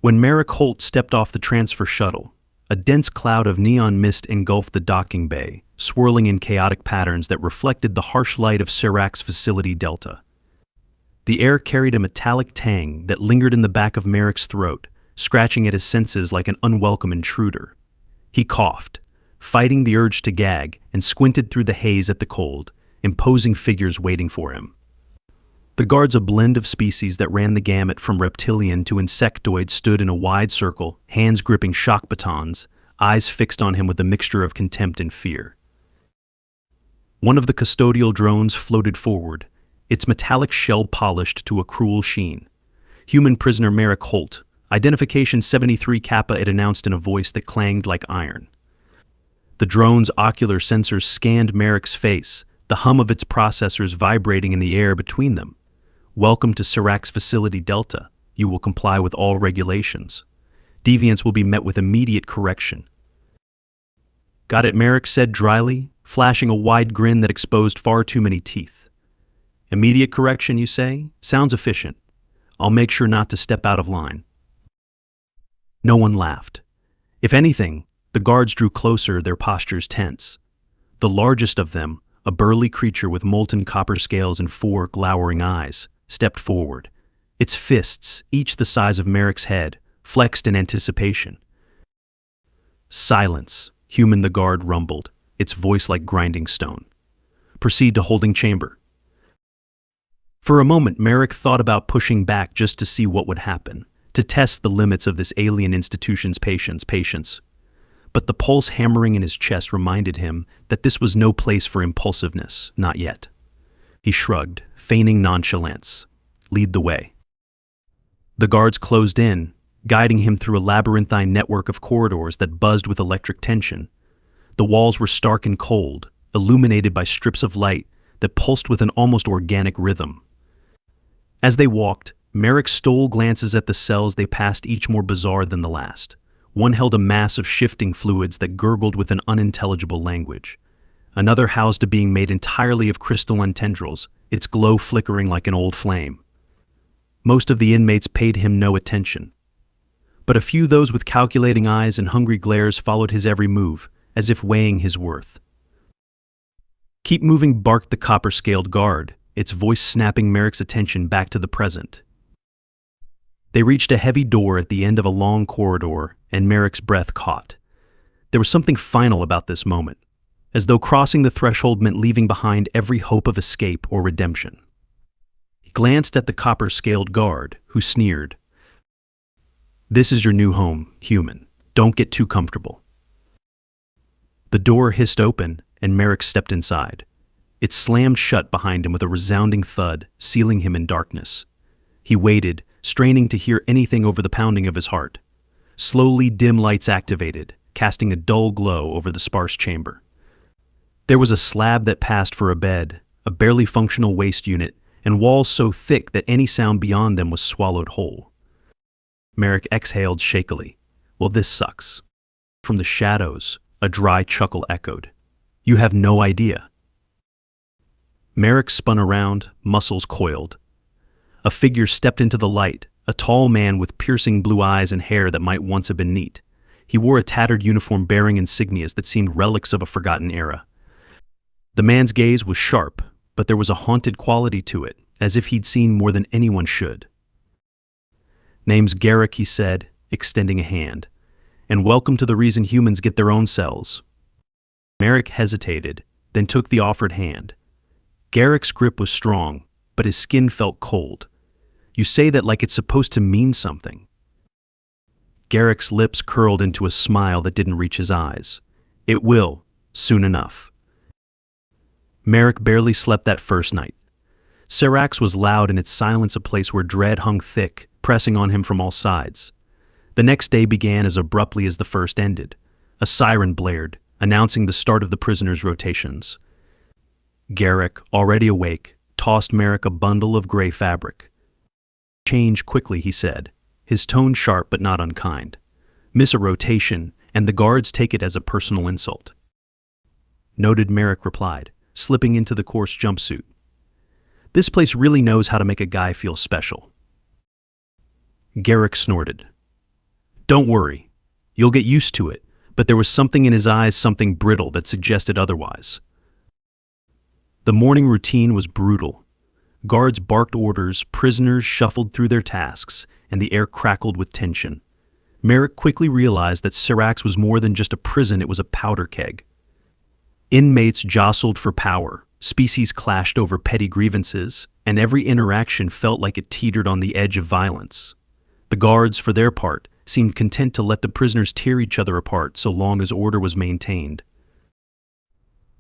When Merrick Holt stepped off the transfer shuttle, a dense cloud of neon mist engulfed the docking bay, swirling in chaotic patterns that reflected the harsh light of Cerrax Facility Delta. The air carried a metallic tang that lingered in the back of Merrick's throat, scratching at his senses like an unwelcome intruder. He coughed, fighting the urge to gag, and squinted through the haze at the cold, imposing figures waiting for him. The guards, a blend of species that ran the gamut from reptilian to insectoid, stood in a wide circle, hands gripping shock batons, eyes fixed on him with a mixture of contempt and fear. One of the custodial drones floated forward, its metallic shell polished to a cruel sheen. Human prisoner Merrick Holt, identification 73 Kappa, it announced in a voice that clanged like iron. The drone's ocular sensors scanned Merrick's face, the hum of its processors vibrating in the air between them. Welcome to Cerrax Facility Delta. You will comply with all regulations. Deviants will be met with immediate correction. Got it, Merrick said dryly, flashing a wide grin that exposed far too many teeth. Immediate correction, you say? Sounds efficient. I'll make sure not to step out of line. No one laughed. If anything, the guards drew closer, their postures tense. The largest of them, a burly creature with molten copper scales and 4 glowering eyes, stepped forward. Its fists, each the size of Merrick's head, flexed in anticipation. Silence, human, the guard rumbled, its voice like grinding stone. Proceed to holding chamber. For a moment, Merrick thought about pushing back just to see what would happen, to test the limits of this alien institution's patience. But the pulse hammering in his chest reminded him that this was no place for impulsiveness, not yet. He shrugged, feigning nonchalance. Lead the way. The guards closed in, guiding him through a labyrinthine network of corridors that buzzed with electric tension. The walls were stark and cold, illuminated by strips of light that pulsed with an almost organic rhythm. As they walked, Merrick stole glances at the cells they passed, each more bizarre than the last. One held a mass of shifting fluids that gurgled with an unintelligible language. Another housed a being made entirely of crystalline tendrils, its glow flickering like an old flame. Most of the inmates paid him no attention. But a few, those with calculating eyes and hungry glares, followed his every move, as if weighing his worth. Keep moving, barked the copper-scaled guard, its voice snapping Merrick's attention back to the present. They reached a heavy door at the end of a long corridor, and Merrick's breath caught. There was something final about this moment, as though crossing the threshold meant leaving behind every hope of escape or redemption. He glanced at the copper-scaled guard, who sneered. This is your new home, human. Don't get too comfortable. The door hissed open, and Merrick stepped inside. It slammed shut behind him with a resounding thud, sealing him in darkness. He waited, straining to hear anything over the pounding of his heart. Slowly, dim lights activated, casting a dull glow over the sparse chamber. There was a slab that passed for a bed, a barely functional waste unit, and walls so thick that any sound beyond them was swallowed whole. Merrick exhaled shakily. Well, this sucks. From the shadows, a dry chuckle echoed. You have no idea. Merrick spun around, muscles coiled. A figure stepped into the light, a tall man with piercing blue eyes and hair that might once have been neat. He wore a tattered uniform bearing insignias that seemed relics of a forgotten era. The man's gaze was sharp, but there was a haunted quality to it, as if he'd seen more than anyone should. Name's Garrick, he said, extending a hand. And welcome to the reason humans get their own cells. Merrick hesitated, then took the offered hand. Garrick's grip was strong, but his skin felt cold. You say that like it's supposed to mean something. Garrick's lips curled into a smile that didn't reach his eyes. It will, soon enough. Merrick barely slept that first night. Cerrax was loud in its silence, a place where dread hung thick, pressing on him from all sides. The next day began as abruptly as the first ended. A siren blared, announcing the start of the prisoners' rotations. Garrick, already awake, tossed Merrick a bundle of gray fabric. Change quickly, he said, his tone sharp but not unkind. Miss a rotation, and the guards take it as a personal insult. Noted, Merrick replied, slipping into the coarse jumpsuit. This place really knows how to make a guy feel special. Garrick snorted. Don't worry. You'll get used to it, but there was something in his eyes, something brittle that suggested otherwise. The morning routine was brutal. Guards barked orders, prisoners shuffled through their tasks, and the air crackled with tension. Merrick quickly realized that Cerrax was more than just a prison, it was a powder keg. Inmates jostled for power, species clashed over petty grievances, and every interaction felt like it teetered on the edge of violence. The guards, for their part, seemed content to let the prisoners tear each other apart so long as order was maintained.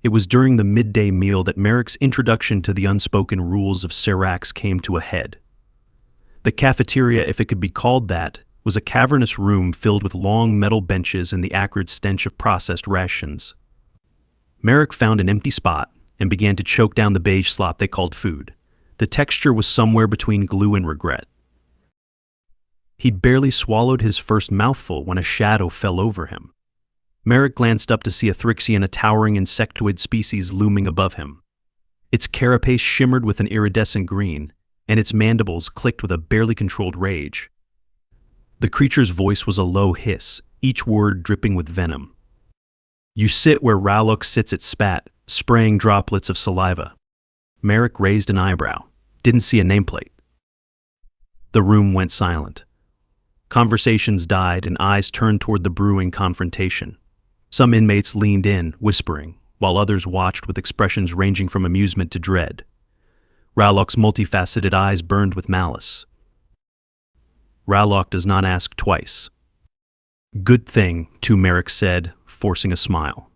It was during the midday meal that Merrick's introduction to the unspoken rules of Cerrax came to a head. The cafeteria, if it could be called that, was a cavernous room filled with long metal benches and the acrid stench of processed rations. Merrick found an empty spot and began to choke down the beige slop they called food. The texture was somewhere between glue and regret. He'd barely swallowed his first mouthful when a shadow fell over him. Merrick glanced up to see a Thrixian, a towering insectoid species looming above him. Its carapace shimmered with an iridescent green, and its mandibles clicked with a barely controlled rage. The creature's voice was a low hiss, each word dripping with venom. "You sit where Ralox sits," it spat, spraying droplets of saliva. Merrick raised an eyebrow. Didn't see a nameplate. The room went silent. Conversations died and eyes turned toward the brewing confrontation. Some inmates leaned in, whispering, while others watched with expressions ranging from amusement to dread. Ralox's multifaceted eyes burned with malice. Ralox does not ask twice. "Good thing," too, Merrick said, forcing a smile.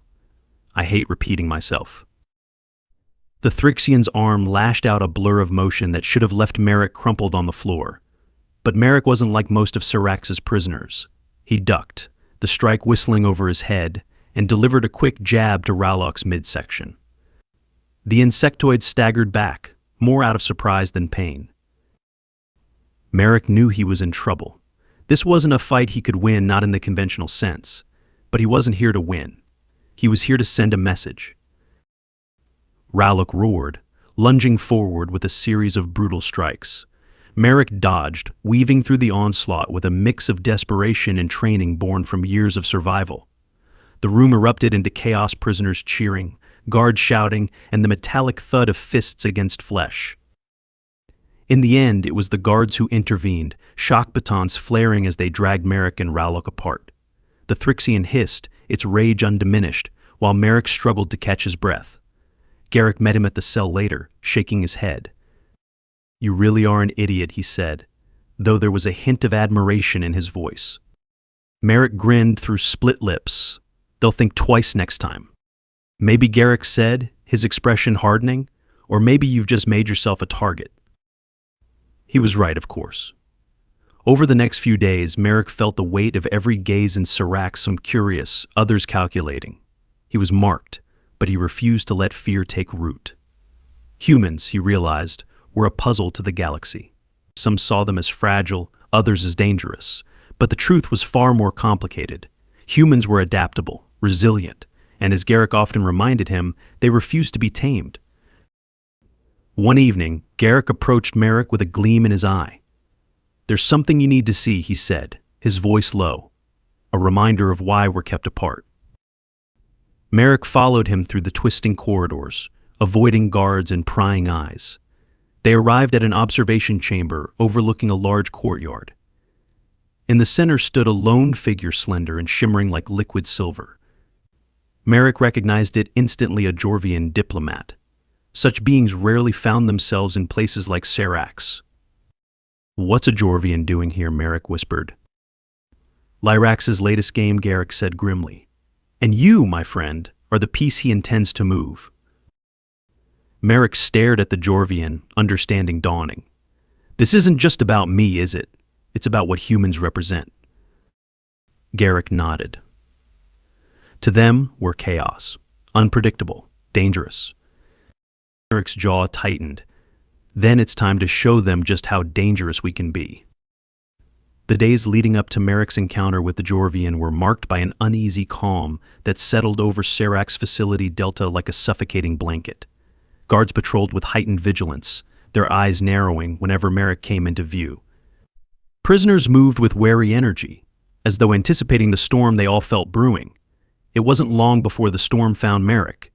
"I hate repeating myself." The Thrixian's arm lashed out a blur of motion that should have left Merrick crumpled on the floor. But Merrick wasn't like most of Cerrax's prisoners. He ducked, the strike whistling over his head, and delivered a quick jab to Ralox's midsection. The insectoid staggered back, more out of surprise than pain. Merrick knew he was in trouble. This wasn't a fight he could win, not in the conventional sense. But he wasn't here to win. He was here to send a message. Ralox roared, lunging forward with a series of brutal strikes. Merrick dodged, weaving through the onslaught with a mix of desperation and training born from years of survival. The room erupted into chaos, prisoners cheering, guards shouting, and the metallic thud of fists against flesh. In the end, it was the guards who intervened, shock batons flaring as they dragged Merrick and Ralox apart. The Thrixian hissed, its rage undiminished, while Merrick struggled to catch his breath. Garrick met him at the cell later, shaking his head. "You really are an idiot," he said, though there was a hint of admiration in his voice. Merrick grinned through split lips. "They'll think twice next time." "Maybe," Garrick said, his expression hardening, "or maybe you've just made yourself a target." He was right, of course. Over the next few days, Merrick felt the weight of every gaze in Cerrax, some curious, others calculating. He was marked, but he refused to let fear take root. Humans, he realized, were a puzzle to the galaxy. Some saw them as fragile, others as dangerous, but the truth was far more complicated. Humans were adaptable, resilient, and as Garrick often reminded him, they refused to be tamed. One evening, Garrick approached Merrick with a gleam in his eye. "There's something you need to see," he said, his voice low, "a reminder of why we're kept apart." Merrick followed him through the twisting corridors, avoiding guards and prying eyes. They arrived at an observation chamber overlooking a large courtyard. In the center stood a lone figure, slender and shimmering like liquid silver. Merrick recognized it instantly, a Jorvian diplomat. Such beings rarely found themselves in places like Cerrax. "What's a Jorvian doing here?" Merrick whispered. "Lyrax's latest game," Garrick said grimly. "And you, my friend, are the piece he intends to move." Merrick stared at the Jorvian, understanding dawning. "This isn't just about me, is it? It's about what humans represent." Garrick nodded. To them, we're chaos, unpredictable, dangerous. Merrick's jaw tightened. Then it's time to show them just how dangerous we can be. The days leading up to Merrick's encounter with the Jorvian were marked by an uneasy calm that settled over Cerrax Facility Delta like a suffocating blanket. Guards patrolled with heightened vigilance, their eyes narrowing whenever Merrick came into view. Prisoners moved with wary energy, As though anticipating the storm they all felt brewing. It wasn't long before the storm found Merrick.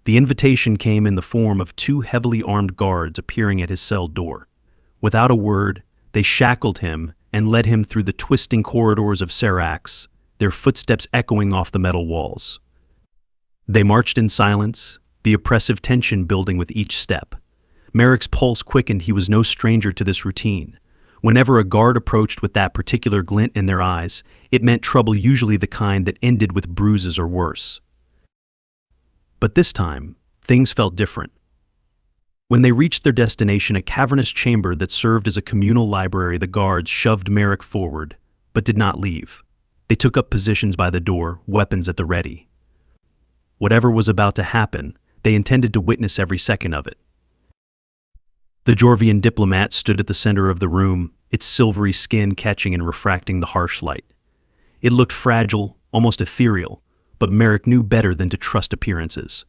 The invitation came in the form of two heavily armed guards appearing at his cell door. Without a word, they shackled him and led him through the twisting corridors of Cerrax, their footsteps echoing off the metal walls. They marched in silence, the oppressive tension building with each step. Merrick's pulse quickened. He was no stranger to this routine. Whenever a guard approached with that particular glint in their eyes, it meant trouble, usually the kind that ended with bruises or worse. But this time, things felt different. When they reached their destination, a cavernous chamber that served as a communal library, the guards shoved Merrick forward, but did not leave. They took up positions by the door, weapons at the ready. Whatever was about to happen, they intended to witness every second of it. The Jorvian diplomat stood at the center of the room, its silvery skin catching and refracting the harsh light. It looked fragile, almost ethereal, but Merrick knew better than to trust appearances.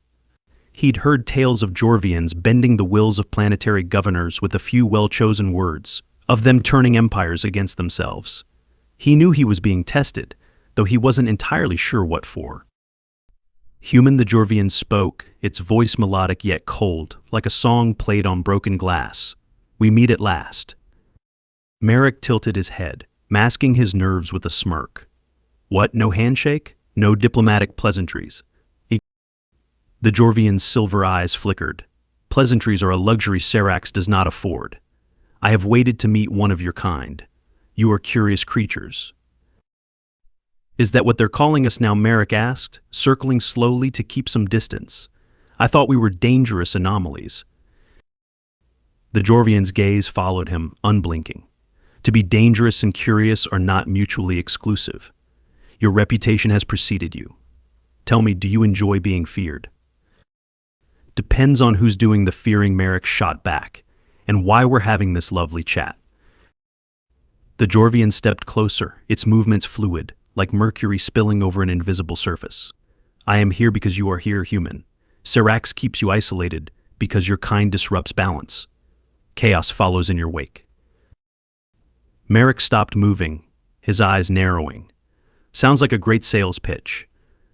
He'd heard tales of Jorvians bending the wills of planetary governors with a few well-chosen words, of them turning empires against themselves. He knew he was being tested, though he wasn't entirely sure what for. Human, the Jorvian spoke, its voice melodic yet cold, like a song played on broken glass. We meet at last. Merrick tilted his head, masking his nerves with a smirk. What, no handshake? No diplomatic pleasantries? The Jorvian's silver eyes flickered. Pleasantries are a luxury Cerrax does not afford. I have waited to meet one of your kind. You are curious creatures. Is that what they're calling us now? Merrick asked, circling slowly to keep some distance. I thought we were dangerous anomalies. The Jorvian's gaze followed him, unblinking. To be dangerous and curious are not mutually exclusive. Your reputation has preceded you. Tell me, do you enjoy being feared? Depends on who's doing the fearing, Merrick shot back, and why we're having this lovely chat. The Jorvian stepped closer, its movements fluid, like mercury spilling over an invisible surface. I am here because you are here, human. Cerrax keeps you isolated because your kind disrupts balance. Chaos follows in your wake. Merrick stopped moving, his eyes narrowing. Sounds like a great sales pitch,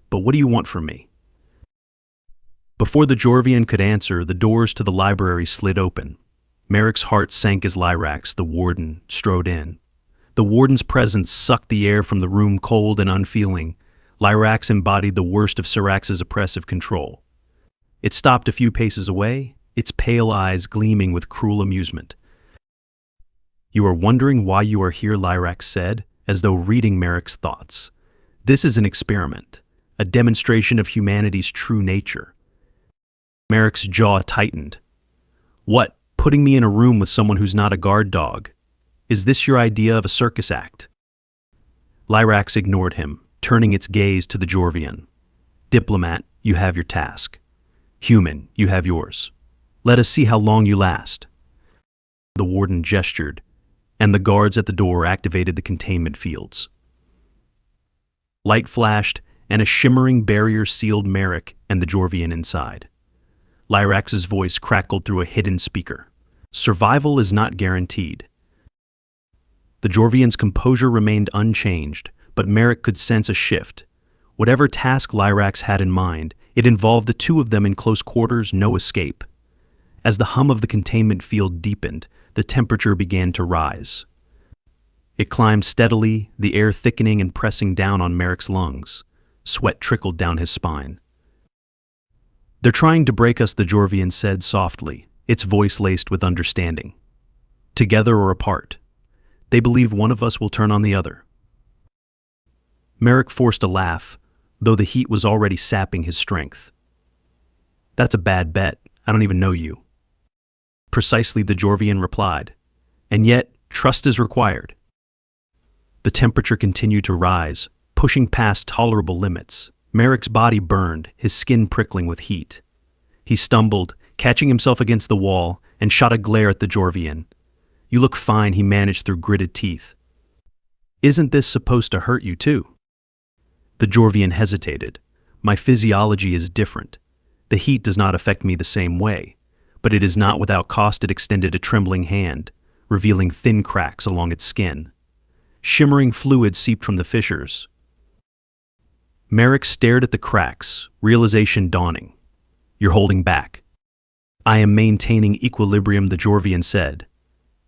but what do you want from me? Before the Jorvian could answer, the doors to the library slid open. Merrick's heart sank as Lyrax, the warden, strode in. The warden's presence sucked the air from the room, cold and unfeeling. Lyrax embodied the worst of Cerrax's oppressive control. It stopped a few paces away, its pale eyes gleaming with cruel amusement. You are wondering why you are here, Lyrax said, as though reading Merrick's thoughts. This is an experiment, a demonstration of humanity's true nature. Merrick's jaw tightened. What, putting me in a room with someone who's not a guard dog? Is this your idea of a circus act? Lyrax ignored him, turning its gaze to the Jorvian. Diplomat, you have your task. Human, you have yours. Let us see how long you last. The warden gestured, and the guards at the door activated the containment fields. Light flashed, and a shimmering barrier sealed Merrick and the Jorvian inside. Lyrax's voice crackled through a hidden speaker. Survival is not guaranteed. The Jorvian's composure remained unchanged, but Merrick could sense a shift. Whatever task Lyrax had in mind, it involved the two of them in close quarters, no escape. As the hum of the containment field deepened, the temperature began to rise. It climbed steadily, the air thickening and pressing down on Merrick's lungs. Sweat trickled down his spine. They're trying to break us, the Jorvian said softly, its voice laced with understanding. Together or apart. They believe one of us will turn on the other. Merrick forced a laugh, though the heat was already sapping his strength. That's a bad bet. I don't even know you. Precisely, the Jorvian replied. And yet, trust is required. The temperature continued to rise, pushing past tolerable limits. Merrick's body burned, his skin prickling with heat. He stumbled, catching himself against the wall, and shot a glare at the Jorvian. You look fine, he managed through gritted teeth. Isn't this supposed to hurt you too? The Jorvian hesitated. My physiology is different. The heat does not affect me the same way, but it is not without cost. It extended a trembling hand, revealing thin cracks along its skin. Shimmering fluid seeped from the fissures. Merrick stared at the cracks, realization dawning. You're holding back. I am maintaining equilibrium, the Jorvian said.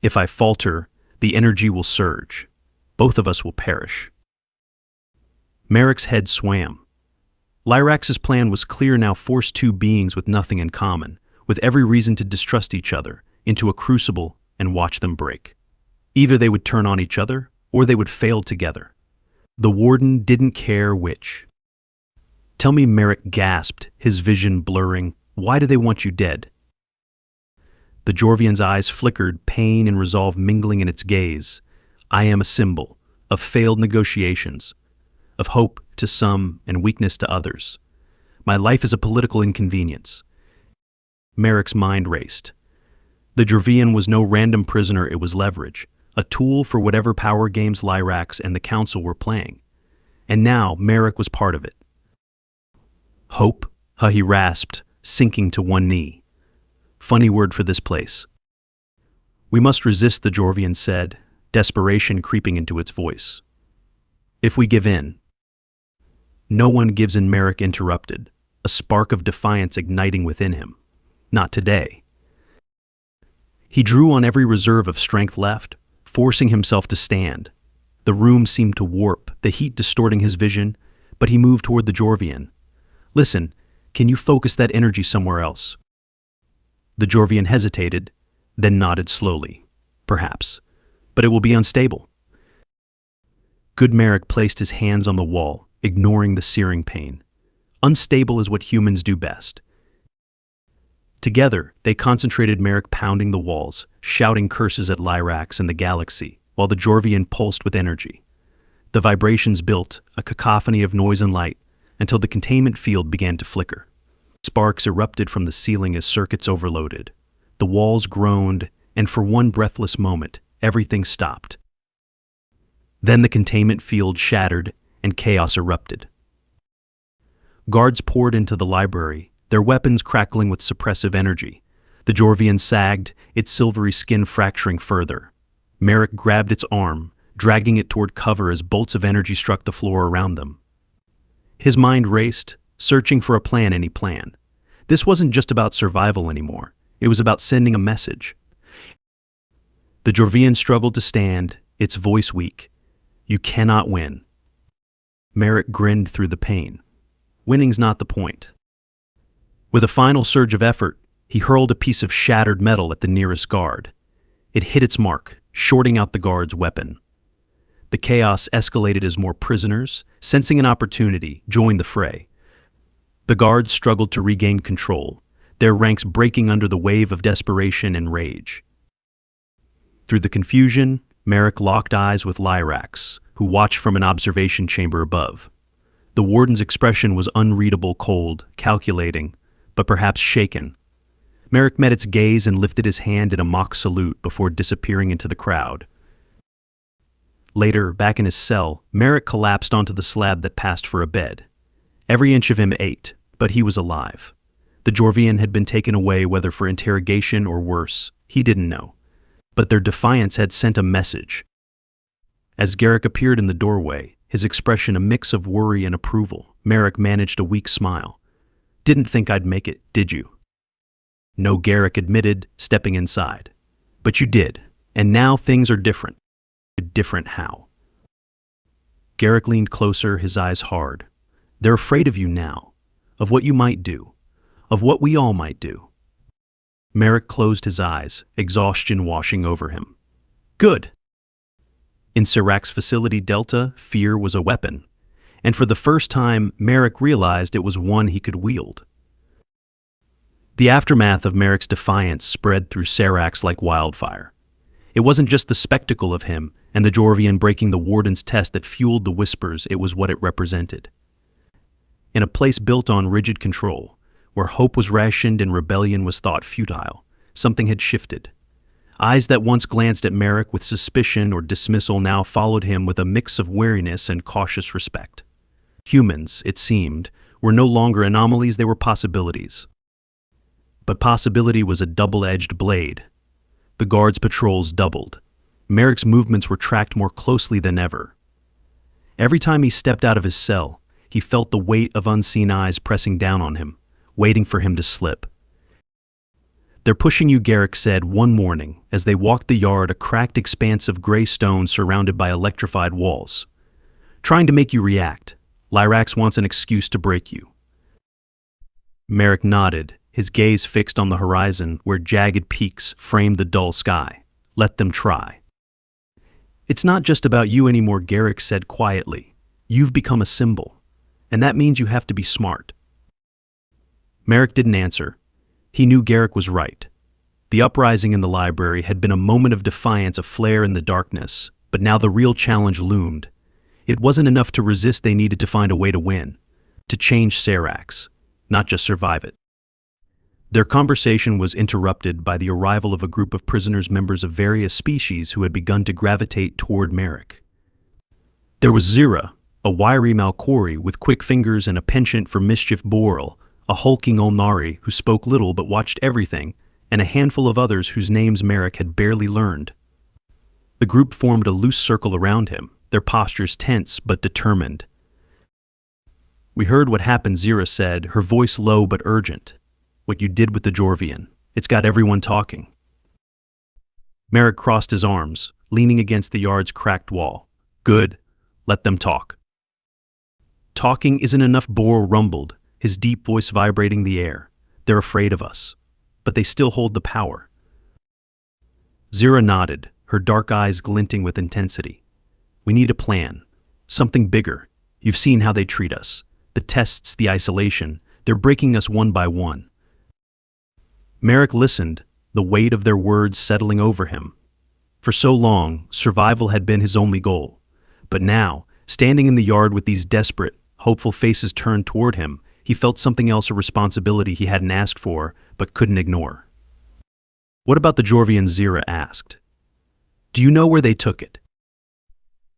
If I falter, the energy will surge. Both of us will perish. Merrick's head swam. Lyrax's plan was clear now: force two beings with nothing in common, with every reason to distrust each other, into a crucible and watch them break. Either they would turn on each other, or they would fail together. The warden didn't care which. Tell me, Merrick gasped, his vision blurring. Why do they want you dead? The Jorvian's eyes flickered, pain and resolve mingling in its gaze. I am a symbol of failed negotiations, of hope to some and weakness to others. My life is a political inconvenience. Merrick's mind raced. The Jorvian was no random prisoner, it was leverage, a tool for whatever power games Lyrax and the Council were playing. And now Merrick was part of it. Hope? He rasped, sinking to one knee. Funny word for this place. We must resist, the Jorvian said, desperation creeping into its voice. If we give in. No one gives in, Merrick interrupted, a spark of defiance igniting within him. Not today. He drew on every reserve of strength left, forcing himself to stand. The room seemed to warp, the heat distorting his vision, but he moved toward the Jorvian. Listen, can you focus that energy somewhere else? The Jorvian hesitated, then nodded slowly. Perhaps, but it will be unstable. Good. Merrick placed his hands on the wall, ignoring the searing pain. Unstable is what humans do best. Together, they concentrated, Merrick pounding the walls, shouting curses at Lyrax and the galaxy, while the Jorvian pulsed with energy. The vibrations built, a cacophony of noise and light, until the containment field began to flicker. Sparks erupted from the ceiling as circuits overloaded. The walls groaned, and for one breathless moment, everything stopped. Then the containment field shattered, and chaos erupted. Guards poured into the library, their weapons crackling with suppressive energy. The Jorvian sagged, its silvery skin fracturing further. Merrick grabbed its arm, dragging it toward cover as bolts of energy struck the floor around them. His mind raced, searching for a plan, any plan. This wasn't just about survival anymore. It was about sending a message. The Jorvian struggled to stand, its voice weak. You cannot win. Merrick grinned through the pain. Winning's not the point. With a final surge of effort, he hurled a piece of shattered metal at the nearest guard. It hit its mark, shorting out the guard's weapon. The chaos escalated as more prisoners, sensing an opportunity, joined the fray. The guards struggled to regain control, their ranks breaking under the wave of desperation and rage. Through the confusion, Merrick locked eyes with Lyrax, who watched from an observation chamber above. The warden's expression was unreadable, cold, calculating, but perhaps shaken. Merrick met its gaze and lifted his hand in a mock salute before disappearing into the crowd. Later, back in his cell, Merrick collapsed onto the slab that passed for a bed. Every inch of him ached, but he was alive. The Jorvian had been taken away, whether for interrogation or worse, he didn't know. But their defiance had sent a message. As Garrick appeared in the doorway, his expression a mix of worry and approval, Merrick managed a weak smile. Didn't think I'd make it, did you? No, Garrick admitted, stepping inside. But you did, and now things are different. Different how? Garrick leaned closer, his eyes hard. They're afraid of you now, of what you might do, of what we all might do. Merrick closed his eyes, exhaustion washing over him. Good. In Cerrax Facility Delta, fear was a weapon, and for the first time, Merrick realized it was one he could wield. The aftermath of Merrick's defiance spread through Cerrax like wildfire. It wasn't just the spectacle of him and the Jorvian breaking the warden's test that fueled the whispers, it was what it represented. In a place built on rigid control, where hope was rationed and rebellion was thought futile, something had shifted. Eyes that once glanced at Merrick with suspicion or dismissal now followed him with a mix of wariness and cautious respect. Humans, it seemed, were no longer anomalies, they were possibilities. But possibility was a double-edged blade. The guards' patrols doubled. Merrick's movements were tracked more closely than ever. Every time he stepped out of his cell, he felt the weight of unseen eyes pressing down on him, waiting for him to slip. "They're pushing you," Garrick said one morning as they walked the yard, a cracked expanse of gray stone surrounded by electrified walls. "Trying to make you react. Lyrax wants an excuse to break you." Merrick nodded, his gaze fixed on the horizon where jagged peaks framed the dull sky. "Let them try." "It's not just about you anymore," Garrick said quietly. "You've become a symbol, and that means you have to be smart." Merrick didn't answer. He knew Garrick was right. The uprising in the library had been a moment of defiance, a flare in the darkness, but now the real challenge loomed. It wasn't enough to resist, they needed to find a way to win, to change Cerrax, not just survive it. Their conversation was interrupted by the arrival of a group of prisoners, members of various species who had begun to gravitate toward Merrick. There was Zira, a wiry Malkori with quick fingers and a penchant for mischief, Boral, a hulking Olnari who spoke little but watched everything, and a handful of others whose names Merrick had barely learned. The group formed a loose circle around him, their postures tense but determined. "We heard what happened," Zira said, her voice low but urgent. "What you did with the Jorvian. It's got everyone talking." Merrick crossed his arms, leaning against the yard's cracked wall. "Good. Let them talk." "Talking isn't enough," Boral rumbled, his deep voice vibrating the air. "They're afraid of us, but they still hold the power." Zira nodded, her dark eyes glinting with intensity. "We need a plan. Something bigger. You've seen how they treat us. The tests, the isolation. They're breaking us one by one." Merrick listened, the weight of their words settling over him. For so long, survival had been his only goal. But now, standing in the yard with these desperate, hopeful faces turned toward him, he felt something else, a responsibility he hadn't asked for, but couldn't ignore. "What about the Jorvian?" Zira asked. "Do you know where they took it?"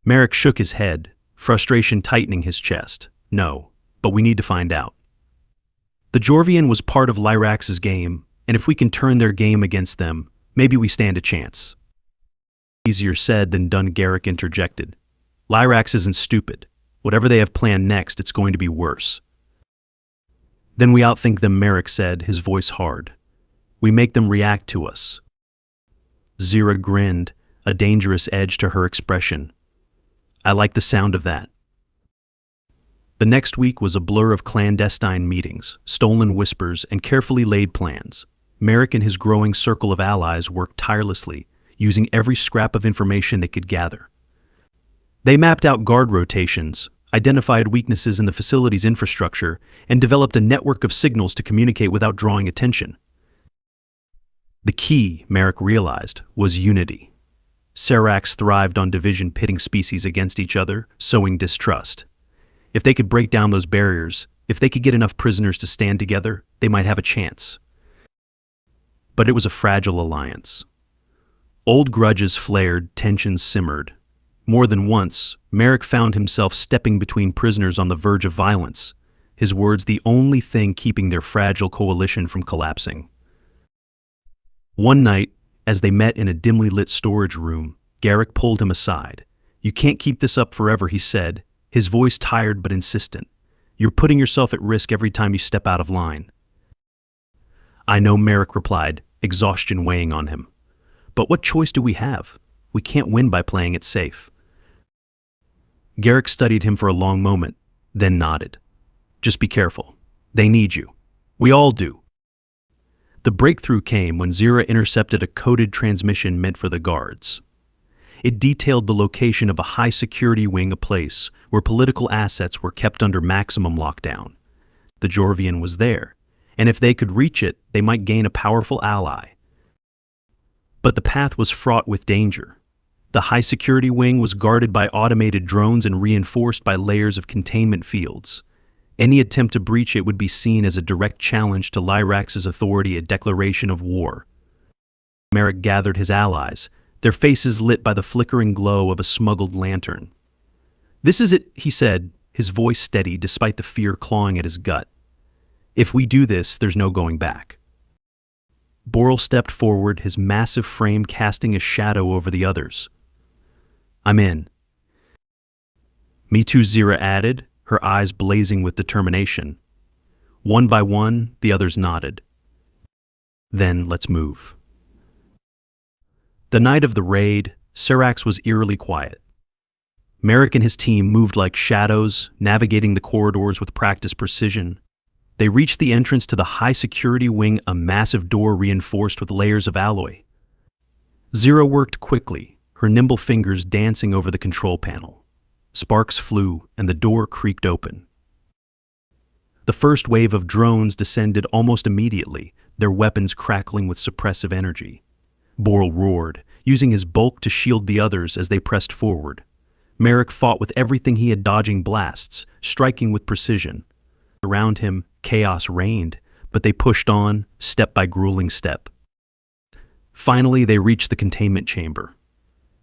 Merrick shook his head, frustration tightening his chest. "No, but we need to find out." "The Jorvian was part of Lyrax's game, and if we can turn their game against them, maybe we stand a chance." "Easier said than done," Garrick interjected. "Lyrax isn't stupid. Whatever they have planned next, it's going to be worse." "Then we outthink them," Merrick said, his voice hard. "We make them react to us." Zira grinned, a dangerous edge to her expression. "I like the sound of that." The next week was a blur of clandestine meetings, stolen whispers, and carefully laid plans. Merrick and his growing circle of allies worked tirelessly, using every scrap of information they could gather. They mapped out guard rotations, identified weaknesses in the facility's infrastructure, and developed a network of signals to communicate without drawing attention. The key, Merrick realized, was unity. Cerrax thrived on division, pitting species against each other, sowing distrust. If they could break down those barriers, if they could get enough prisoners to stand together, they might have a chance. But it was a fragile alliance. Old grudges flared, tensions simmered. More than once, Merrick found himself stepping between prisoners on the verge of violence, his words the only thing keeping their fragile coalition from collapsing. One night, as they met in a dimly lit storage room, Garrick pulled him aside. "You can't keep this up forever," he said, his voice tired but insistent. "You're putting yourself at risk every time you step out of line." "I know," Merrick replied, exhaustion weighing on him. "But what choice do we have? We can't win by playing it safe." Garrick studied him for a long moment, then nodded. "Just be careful. They need you. We all do." The breakthrough came when Zira intercepted a coded transmission meant for the guards. It detailed the location of a high-security wing, a place where political assets were kept under maximum lockdown. The Jorvian was there, and if they could reach it, they might gain a powerful ally. But the path was fraught with danger. The high-security wing was guarded by automated drones and reinforced by layers of containment fields. Any attempt to breach it would be seen as a direct challenge to Lyrax's authority, a declaration of war. Merrick gathered his allies, their faces lit by the flickering glow of a smuggled lantern. "This is it," he said, his voice steady despite the fear clawing at his gut. "If we do this, there's no going back." Boral stepped forward, his massive frame casting a shadow over the others. I'm in. Me too, Zira added, her eyes blazing with determination. One by one, the others nodded. Then let's move. The night of the raid, Cerrax was eerily quiet. Merrick and his team moved like shadows, navigating the corridors with practiced precision. They reached the entrance to the high-security wing, a massive door reinforced with layers of alloy. Zira worked quickly, her nimble fingers dancing over the control panel. Sparks flew, and the door creaked open. The first wave of drones descended almost immediately, their weapons crackling with suppressive energy. Boral roared, using his bulk to shield the others as they pressed forward. Merrick fought with everything he had, dodging blasts, striking with precision. Around him, chaos reigned, but they pushed on, step by grueling step. Finally, they reached the containment chamber.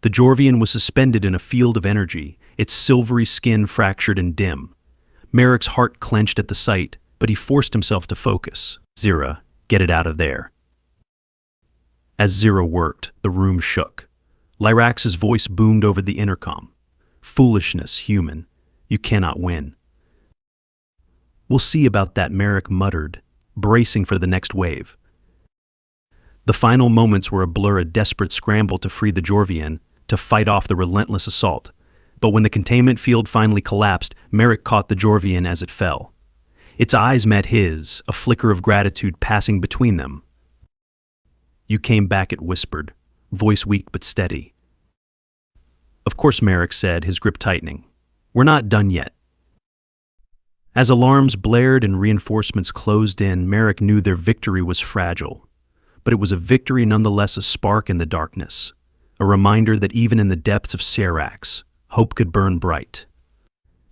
The Jorvian was suspended in a field of energy, its silvery skin fractured and dim. Merrick's heart clenched at the sight, but he forced himself to focus. Zira, get it out of there. As Zira worked, the room shook. Lyrax's voice boomed over the intercom. Foolishness, human. You cannot win. We'll see about that, Merrick muttered, bracing for the next wave. The final moments were a blur, a desperate scramble to free the Jorvian, to fight off the relentless assault. But when the containment field finally collapsed, Merrick caught the Jorvian as it fell. Its eyes met his, a flicker of gratitude passing between them. You came back, it whispered, voice weak but steady. Of course, Merrick said, his grip tightening. We're not done yet. As alarms blared and reinforcements closed in, Merrick knew their victory was fragile. But it was a victory nonetheless, a spark in the darkness, a reminder that even in the depths of Cerrax, hope could burn bright.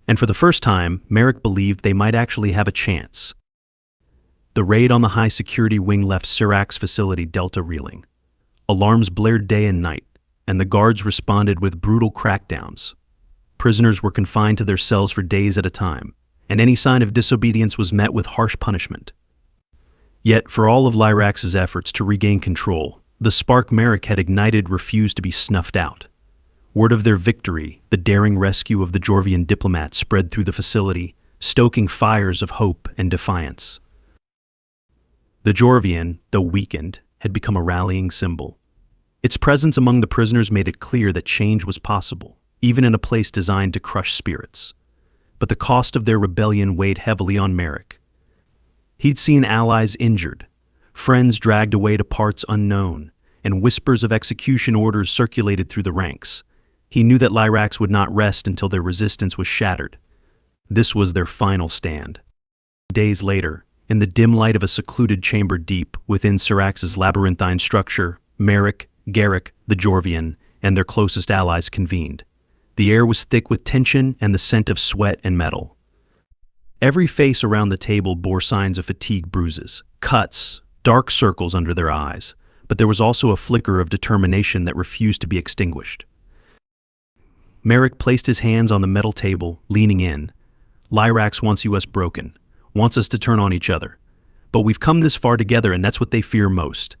And for the first time, Merrick believed they might actually have a chance. The raid on the high-security wing left Cerrax Facility Delta reeling. Alarms blared day and night, and the guards responded with brutal crackdowns. Prisoners were confined to their cells for days at a time, and any sign of disobedience was met with harsh punishment. Yet, for all of Lyrax's efforts to regain control, the spark Merrick had ignited refused to be snuffed out. Word of their victory, the daring rescue of the Jorvian diplomat, spread through the facility, stoking fires of hope and defiance. The Jorvian, though weakened, had become a rallying symbol. Its presence among the prisoners made it clear that change was possible, even in a place designed to crush spirits. But the cost of their rebellion weighed heavily on Merrick. He'd seen allies injured, friends dragged away to parts unknown, and whispers of execution orders circulated through the ranks. He knew that Lyrax would not rest until their resistance was shattered. This was their final stand. Days later, in the dim light of a secluded chamber deep within Cerrax's labyrinthine structure, Merrick, Garrick, the Jorvian, and their closest allies convened. The air was thick with tension and the scent of sweat and metal. Every face around the table bore signs of fatigue, bruises, cuts, dark circles under their eyes, but there was also a flicker of determination that refused to be extinguished. Merrick placed his hands on the metal table, leaning in. Lyrax wants us broken, wants us to turn on each other. But we've come this far together, and that's what they fear most.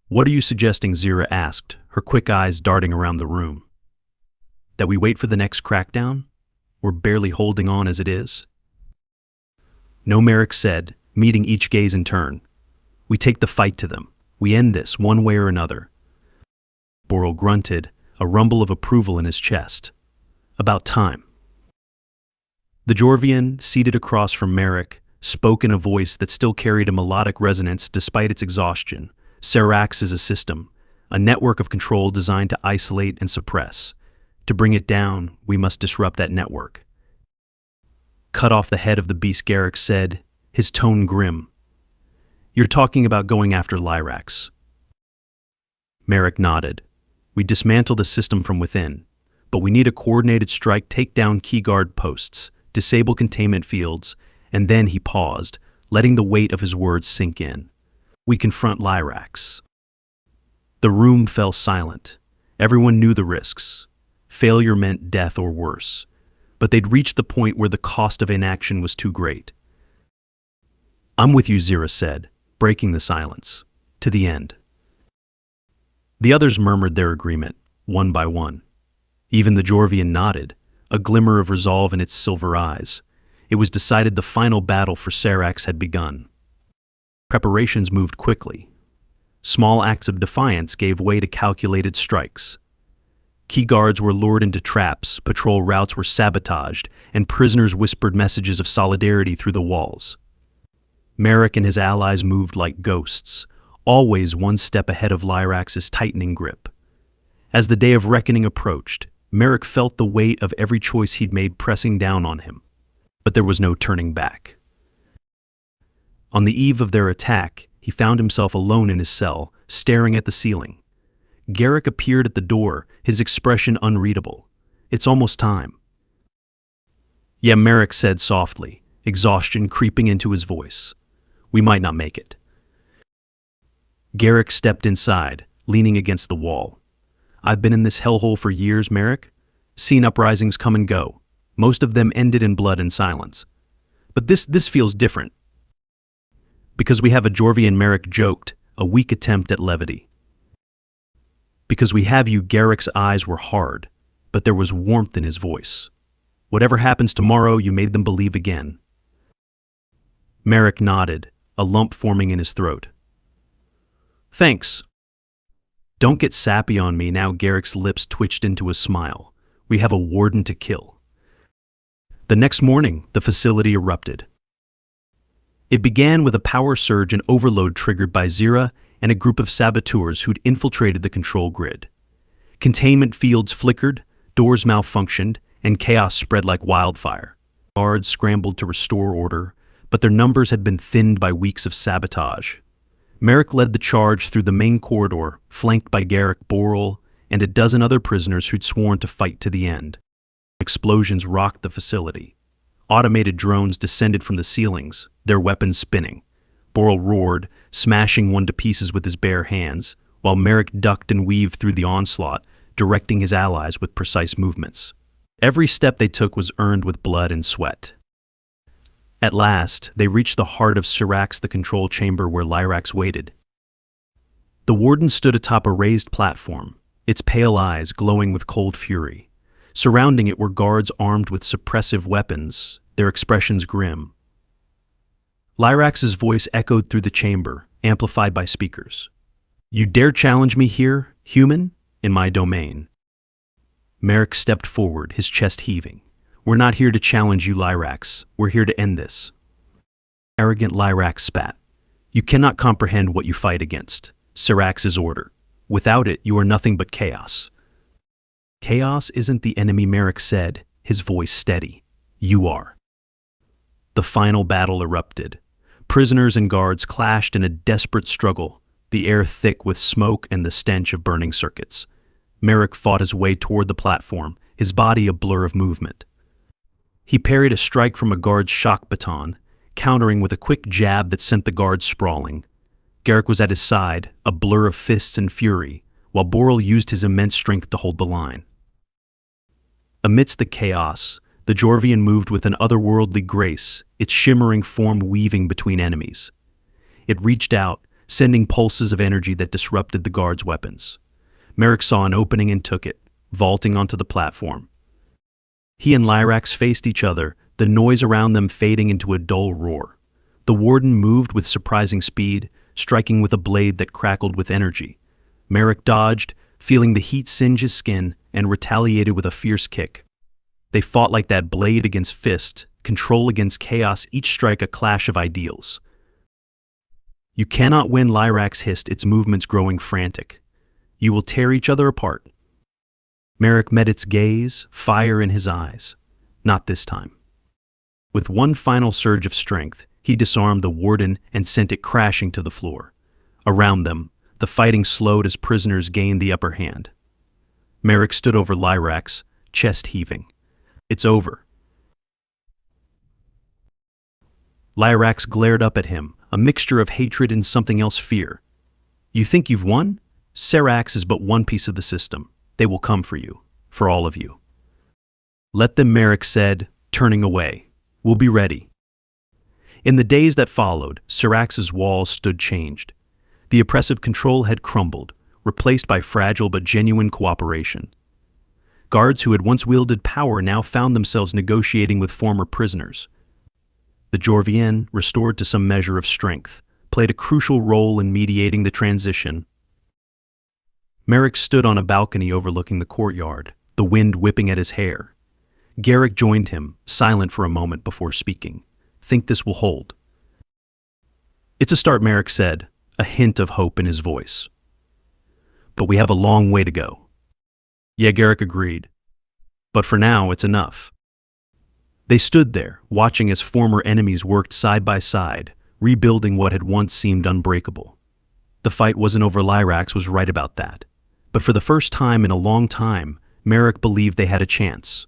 What are you suggesting? Zira asked, her quick eyes darting around the room. That we wait for the next crackdown? We're barely holding on as it is. No, Merrick said, meeting each gaze in turn. We take the fight to them. We end this, one way or another. Boral grunted, a rumble of approval in his chest. About time. The Jorvian, seated across from Merrick, spoke in a voice that still carried a melodic resonance despite its exhaustion. Cerrax is a system, a network of control designed to isolate and suppress. To bring it down, we must disrupt that network. Cut off the head of the beast, Garrick said, his tone grim. You're talking about going after Lyrax. Merrick nodded. We dismantle the system from within, but we need a coordinated strike, take down key guard posts, disable containment fields, and then he paused, letting the weight of his words sink in. We confront Lyrax. The room fell silent. Everyone knew the risks. Failure meant death or worse, but they'd reached the point where the cost of inaction was too great. I'm with you, Zira said, breaking the silence. To the end. The others murmured their agreement, one by one. Even the Jorvian nodded, a glimmer of resolve in its silver eyes. It was decided the final battle for Cerrax had begun. Preparations moved quickly. Small acts of defiance gave way to calculated strikes. Key guards were lured into traps, patrol routes were sabotaged, and prisoners whispered messages of solidarity through the walls. Merrick and his allies moved like ghosts, always one step ahead of Lyrax's tightening grip. As the day of reckoning approached, Merrick felt the weight of every choice he'd made pressing down on him. But there was no turning back. On the eve of their attack, he found himself alone in his cell, staring at the ceiling. Garrick appeared at the door, his expression unreadable. "It's almost time." "Yeah," Merrick said softly, exhaustion creeping into his voice. "We might not make it." Garrick stepped inside, leaning against the wall. "I've been in this hellhole for years, Merrick. Seen uprisings come and go. Most of them ended in blood and silence. But this feels different. Because we have a Jorvian," Merrick joked, a weak attempt at levity. "Because we have you," Garrick's eyes were hard, but there was warmth in his voice. "Whatever happens tomorrow, you made them believe again." Merrick nodded, a lump forming in his throat. "Thanks." "Don't get sappy on me now," Garrick's lips twitched into a smile. "We have a warden to kill." The next morning, the facility erupted. It began with a power surge and overload triggered by Zira and a group of saboteurs who'd infiltrated the control grid. Containment fields flickered, doors malfunctioned, and chaos spread like wildfire. Guards scrambled to restore order, but their numbers had been thinned by weeks of sabotage. Merrick led the charge through the main corridor, flanked by Garrick, Borrell, and a dozen other prisoners who'd sworn to fight to the end. Explosions rocked the facility. Automated drones descended from the ceilings, their weapons spinning. Borrell roared, smashing one to pieces with his bare hands, while Merrick ducked and weaved through the onslaught, directing his allies with precise movements. Every step they took was earned with blood and sweat. At last, they reached the heart of Cerrax, the control chamber where Lyrax waited. The warden stood atop a raised platform, its pale eyes glowing with cold fury. Surrounding it were guards armed with suppressive weapons, their expressions grim. Lyrax's voice echoed through the chamber, amplified by speakers. "You dare challenge me here, human? In my domain." Merrick stepped forward, his chest heaving. "We're not here to challenge you, Lyrax. We're here to end this." Arrogant Lyrax spat. "You cannot comprehend what you fight against. Cerrax's order. Without it, you are nothing but chaos." "Chaos isn't the enemy," Merrick said, his voice steady. "You are." The final battle erupted. Prisoners and guards clashed in a desperate struggle, the air thick with smoke and the stench of burning circuits. Merrick fought his way toward the platform, his body a blur of movement. He parried a strike from a guard's shock baton, countering with a quick jab that sent the guard sprawling. Garrick was at his side, a blur of fists and fury, while Borrell used his immense strength to hold the line. Amidst the chaos, the Jorvian moved with an otherworldly grace, its shimmering form weaving between enemies. It reached out, sending pulses of energy that disrupted the guards' weapons. Merrick saw an opening and took it, vaulting onto the platform. He and Lyrax faced each other, the noise around them fading into a dull roar. The warden moved with surprising speed, striking with a blade that crackled with energy. Merrick dodged, feeling the heat singe his skin, and retaliated with a fierce kick. They fought like that, blade against fist, control against chaos, each strike a clash of ideals. "You cannot win," Lyrax hissed, its movements growing frantic. "You will tear each other apart." Merrick met its gaze, fire in his eyes. Not this time. With one final surge of strength, he disarmed the warden and sent it crashing to the floor. Around them, the fighting slowed as prisoners gained the upper hand. Merrick stood over Lyrax, chest heaving. "It's over." Lyrax glared up at him, a mixture of hatred and something else, fear. "You think you've won? Cerrax is but one piece of the system. They will come for you, for all of you." "Let them," Merrick said, turning away. "We'll be ready." In the days that followed, Cerrax's walls stood changed. The oppressive control had crumbled, replaced by fragile but genuine cooperation. Guards who had once wielded power now found themselves negotiating with former prisoners. The Jorvian, restored to some measure of strength, played a crucial role in mediating the transition. Merrick stood on a balcony overlooking the courtyard, the wind whipping at his hair. Garrick joined him, silent for a moment before speaking. "Think this will hold?" "It's a start," Merrick said, a hint of hope in his voice. "But we have a long way to go." "Yeah," Garrick agreed. "But for now, it's enough." They stood there, watching as former enemies worked side by side, rebuilding what had once seemed unbreakable. The fight wasn't over. Lyrax was right about that. But for the first time in a long time, Merrick believed they had a chance.